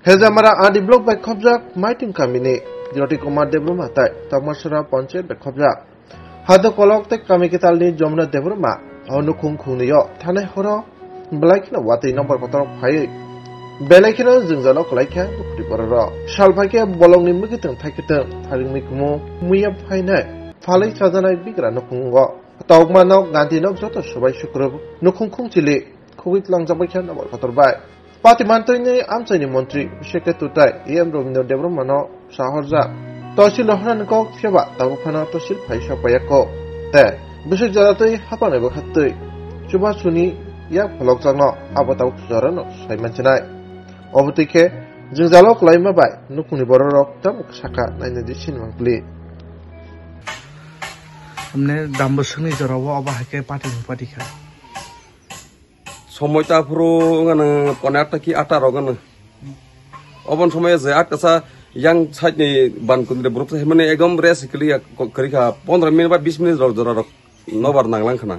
হেজামারা আদি block by খবজাক মাইটিং Kaminey জটি Kumar দেবরুমা তাই তকমাসরা panchayat by খবজাক হাদো কলক তে কামিকিতালনি যমুনা দেবরুমা অনুখুং খুংনিয় থানাই হর বেলাইখিনা ওয়াতি নম্বর কতর ফাই বেলাইখিনা जोंजालो कलाइखा दुखुति बरर सालफाइखे बलंनि मुगितों थाइखितों थारिंनि कुमु मुया फाइनाय फालै साजानाय बिग्रा नखुंग तौगमानक गान्धिनक जत सबाय सुक्रब नखुंखुं चिलि खुगितलांजाबायखा नम्बर कतरबाय पार्टीमान्त्रिनि आमचाइनि मन्त्रि बिसेके तुताय एम रवीन्द्र देब्रह्मनो साहरजा तहसिल हरानको सेवा ताबुफाना तहसिल फाइसा पायाको ते बिसक जालातै हापानाय बखातै सुबा सुनि या फलक जानो आबादाव सुजारनो साइमानसिनाय अबतिखे जोंजालो कलाइमाबाय नुकुनि बररक ताम साखा नायनो दिसिन मांगलि हमने दामबसंनि जराव अबाहाके पाटिखा সময়টা পুরো পনেরোটা কি 18 অবন সময় যে আটটা ইয়াং সাইডনি বানকুন্দ্রে ব্রুপ মানে একদম রেস ক্লিয়া করিখা 15 মিনিট বা 20 মিনিট জরা নবার নাংলাংখানা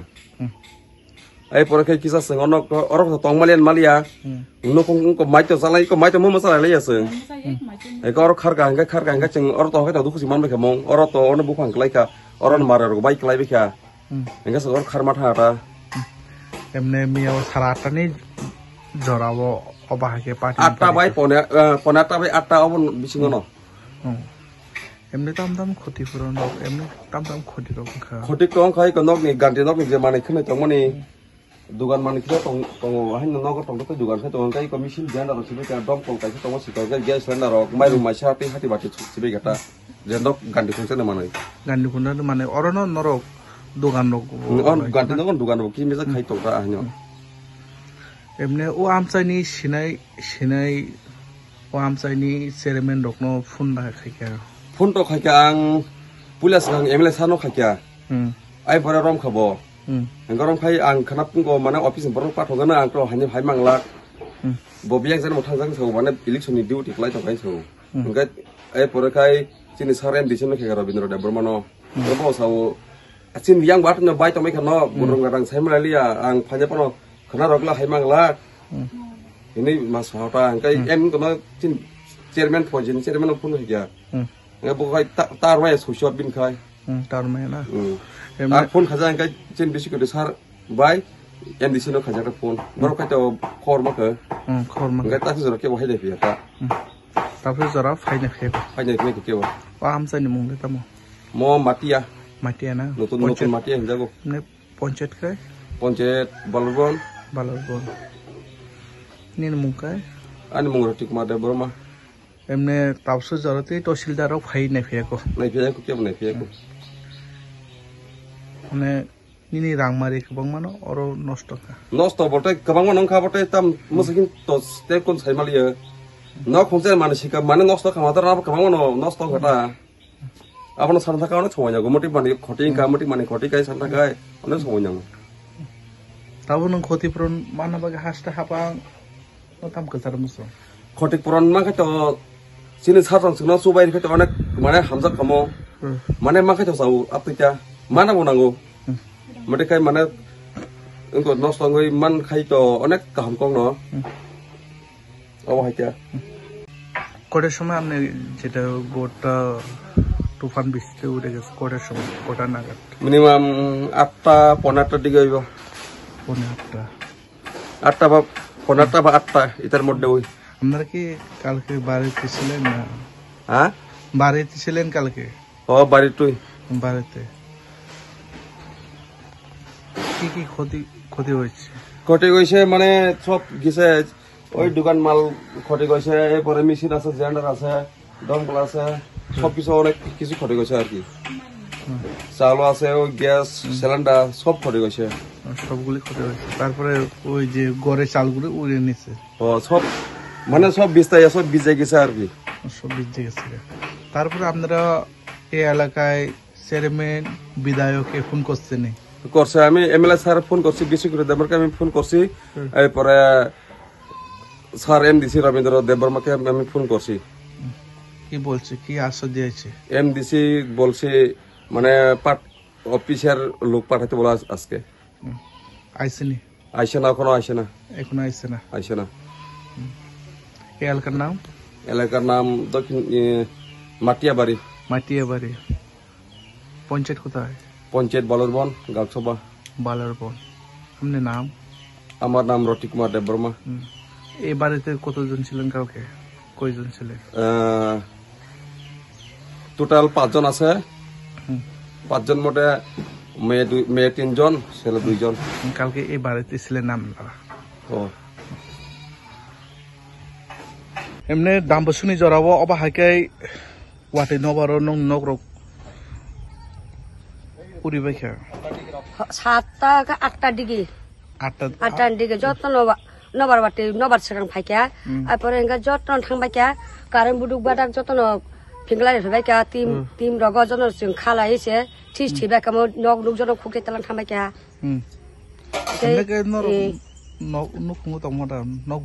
এই পরে কি আছে অনক অরক তংমালিয়ান মালিয়া নকং মাইতো চালাই কো মাইতো মম চালাই আছে এই অরক খারগা হাঙ্গা जों অরত হয়তো দুখুসি মানবাইখা মং অরত অন বুখাং ক্লাইকা অরন মারার বাইক ক্লাইবাইখা হাঙ্গা সর খারমাথাটা एमने मियाव साराटानि जराव अबाहाके पार्टी 8टा बाय पनेटा बाय 8टा अबन बिसिङनो एमने ताम क्षतिपूरण एमने ताम क्षति कम खाय कनक नि गान्ति नक नि जे माने खने तंगमनि दुगान माने खिया तंग हाइन नगर तंग त दुगान खै तंग काई कमिसन जेन्डार सिबे का दम कल काई तंग सिका ग्यास सिलेन्डर माइरु माइसा हाति बाति सिबे गटा जेन्दक गान्ति खुंसे माने गान्ति खुंना माने अरन नरक दुगान गान्ति नगन दुगान कि मेजा खाइ तंगा हान्यो एमने ओ आमचाइनि सिनाय ओ आमचाइनि चेयरमेन रकनो फुन खायका फुन तो खायका आं पुलिस आं एमएलए सानो खायका आइ बरा रम खबो गरम खाय आं खानापुंगो माने अफिस बरन पाठगोन आं तो हानि हाय मांगला बबिया जन मथाजों सौ माने इलेक्शननि डिउटि खालाय तंगाय सौ ओंखाय आइ परखाय जिनि सारेन दिसन खेगा रवीन्द्र देब्रह्मनो रबो साव आचिन yang बात न बाय तमै खनो बुरंग रां साइमलालिया आं फाजेपनो खना रगला हाय मांगला ini mas hota angkai em kono cin chairman pojin chairman pun ya ngai bukai tarwai sosial bin khai tarmai na em pun khaja angkai cin bisi ko desar bai em disino khaja ka pun baro ka to khor ma ke ngai ta jora ke bahai de pia ta tapi jora faine ke wa am sa ni mung de tamo mo matia na notun matia jago ne ponjet balbon nin mungkai ani mung roti kumar debroma एमने तावसो जरते तहसिलदारक फाइ नायफियाको के नायफियाको माने निनि रांमारि गोबां मानो अरो नष्ट बटे गोबां मानो खाबटे ताम मोसकिन तो स्टेप कोन साइमालियो न खंसे मानसिका माने नष्ट खामादा राब गोबां मानो नष्ट घटा आपन सानथा कानो छमाया गमति माने खटिं कामति माने खटि काय सानथा काय अने छमाया ताबो नों खतिपुरन मानाबा हास्ता हापा ताम कजार मुसो खटिपुरन माखा तो सिनि सारजन सुना सुबाय खै तो अनेक माने हामजा खमो माने माखा तो जाउ आपतिया माना बनांगो मते खाय माने उनको नष्ट गय मान खाय तो अनेक काम कम न अब हाइया कोडे समय हमने जेटा गोटा তুফান বৃষ্টি উঠে গেছে কোটার সময় কোটা নাগাদ মিনিমাম 8টা 15টা দিকে হইব 8টা বা 15টা বা 8টা এটার মধ্যে হই আপনারা কি কালকে বাড়িতে ছিলেন না হ্যাঁ বাড়িতে ছিলেন কালকে ও বাড়িতেই বাড়িতে কি ক্ষতি হয়েছে মানে সব গেছে ওই দোকান মাল ক্ষতি হয়েছে এরপরে মেশিন আছে জেন্ডার আছে দমকল আছে সব কিছু অনেক কিছু ক্ষতি হয়েছে আর কি চাউল আছে ওই গ্যাস সিলিন্ডার সব ক্ষতি হয়েছে সবগুলি ক্ষতি হয়েছে তারপরে ওই যে গড়ে চালগুলো উড়ে নিছে ও সব মানে সব সব ভিজে গেছে আর কি সব ভিজে গেছে তারপরে আপনারা এই এলাকায় চেয়ারম্যান বিধায়ককে ফোন করছেন আমি এমএলএ স্যার ফোন করছি বিশেষ করে দেবরকে আমি ফোন করছি এরপরে স্যার এমডিসি রবীন্দ্র দেববর্মাকে আমি ফোন করছি কি বলছে কি আশ্বাস দিয়েছে এমডিসি বলছে মানে অফিসার লোক পাঠাতে বলা আজকে আইসে না এখনো আইসে না এই এলাকার নাম এলাকার নাম দক্ষিণ মাটিয়াবাড়ি। মাটিয়াবাড়ি পঞ্চায়েত কোথায়? পঞ্চায়েত বালুরবন, গালসভা বালুরবন। আপনার নাম? আমার নাম রটি কুমার দেববর্মা। এই বাড়িতে কতজন ছিলেন? কাউকে কয়জন ছিলেন? টোটাল 5 জন আছে। 5 জন মোটে মেয়ে 3 জন, ছেলে 2 জন। কালকে এই বাড়িতে ছিলেন নাম? এমনি দাম বসুনি জরাবো অবা হাইকাই ওয়াটে নবার নগরক পরিবেশ 7টা 8টার দিকে 8টার দিকে যত নবার বাটে নবার সেখান ফাইকা তারপরে যত্ন থাকবাই কে কারেন্ট বুডুক বাদাক যত্ন ফিংলা রেবাই কে টিম রগ জন जों খালাইছে ঠিক ঠিক বাকা নগ নুক জন খুকে তালান থাকবাই কে নগ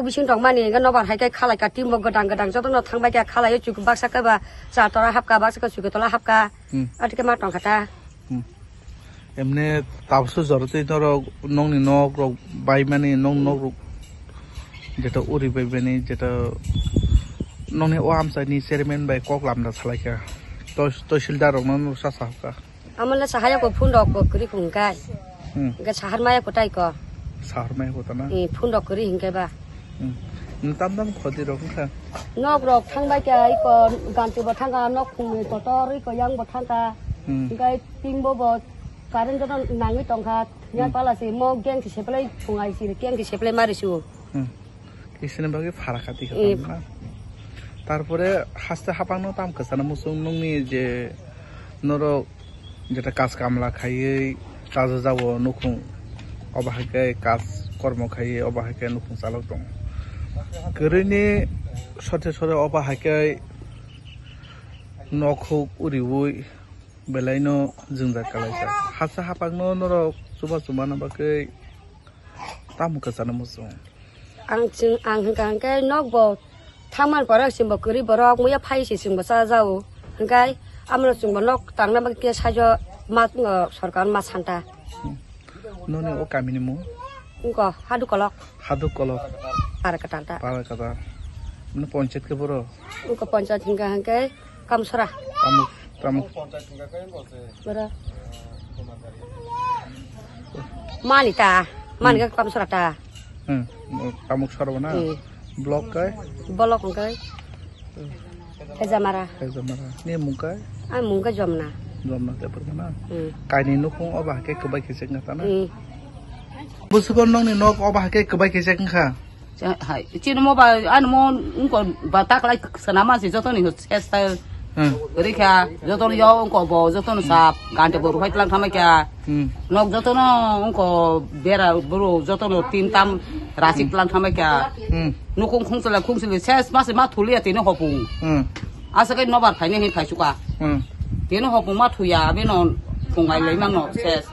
বিसिं दं माने नबार हायकाय खालायका टिम गदां गदां जतन थांबाय কে खालायो चुक बाक्साका बा जातरा हाबका बाक्साका चुकतला हाबका आटिके मा टंखाता এমনি তাপসু জরতে ধর নংনি নগ বাই মানে নং নগ যেটা উরি বাইবেনি যেটা নংনি ও আমসাইনি চেয়ারম্যান বাই কক লামনা সালাইকা তহসিলদার নং সাসাকা আমলে সাহায্য কো ফুন্ডক করি খুंगाय গে সাহার মায়া কোটাই ক সাহার মায়া কোটা না ফুন্ডক করি হিंगाय बा তাম তাম খদি রকম খা নগ রক থাংবাই কে ই ক গান্তি ব থাंगा নক খুंनि ততরি ক yang ব থাंगा हिंगाय टिम ब কারেন্ট যত নাঙি টংখা ইয়া পালাসি ম গ্যাং সেপলাই ফুঙাইছি গ্যাং সেপলাই মারিছু কিসনে বাগে ফারা খাতি খাতাম তারপরে হাসতে হাপানো তাম কাছানা মুসুং নংনি যে নর যেটা কাজ কামলা খাইয়ে কাজ যাবো নুখুং অবাহাকে কাজ কর্ম খাইয়ে অবাহাকে নুখুং চালক দং গরৈনি সতে সরে অবাহাকে নখুক উরিবুই बेलायनो जोंजा कालायसा हासा हापांनो नर सुबा सुबा नाबाकै तामुका जानो मोसो आं हंगाय नग ब थामान पर सिम गरि बरक मुया फाइसे सिम बसा जाओ हंगाय आमनो सिम नग तांना बके साजो मा सरकार मा सान्ता ननि ओ कामिनि मु उको हादु कलक पारा कटा न पंचायत के बरो उको panchayat हंगाय कामसरा Tamuk Bera Manita Manika Kamsrata Tamuk Sarwana Blok kai Bolok kai Ezamara Ni mungkai Ai mungka jomna te permana Kaini nukung obah ke kebai kesek ngatana Busukon nong ni nok obah ke kebai kesek ngka Hai Cina mo ba anu mo ngko batak lai senama si joto ni hairstyle Rika, jotono yo ungko bo jotono sap gante boru hai telang thamai kya nok jotono ungko bera boru jotono tim tam rasik telang thamai kya nukung khungsile ses mase ma thuli ati no hopung asa kai nobar phai ne hin phai suka tino hopung ma thuya be non fungai lei mang no ses